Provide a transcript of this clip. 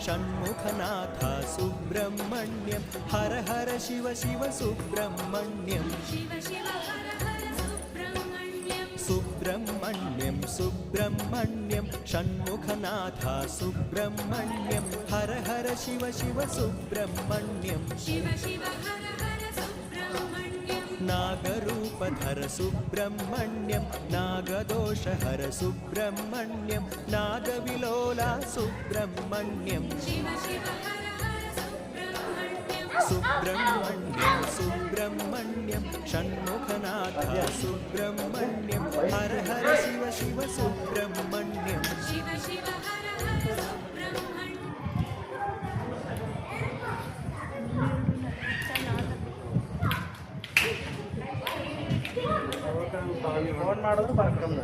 षण्मुखनाथ सुब्रह्मण्यं हर हर शिव शिव सुब्रह्मण्यं शिव शिव हर हर सुब्रह्मण्यं सुब्रह्मण्यं सुब्रह्मण्यं षण्मुखनाथ सुब्रह्मण्यं हर हर शिव शिव सुब्रह्मण्यं शिव शिव हर हर सुब्रह्मण्यं नागरूपधर सुब्रह्मण्यं नागदोषहर सुब्रह्मण्यं नागविलोला सुब्रह्मण्यं शिव शिव हर हर सुब्रह्मण्यं सुब्रह्मण्यं सुब्रह्मण्यं षण्मुखनाथ सुब्रह्मण्यं हर हर शिव शिव सुब्रह्मण्यं शिव शिव हर हर Subrahmanyam phone ಮಾಡಿದ್ರು ಬರ್ಕೊಂಡು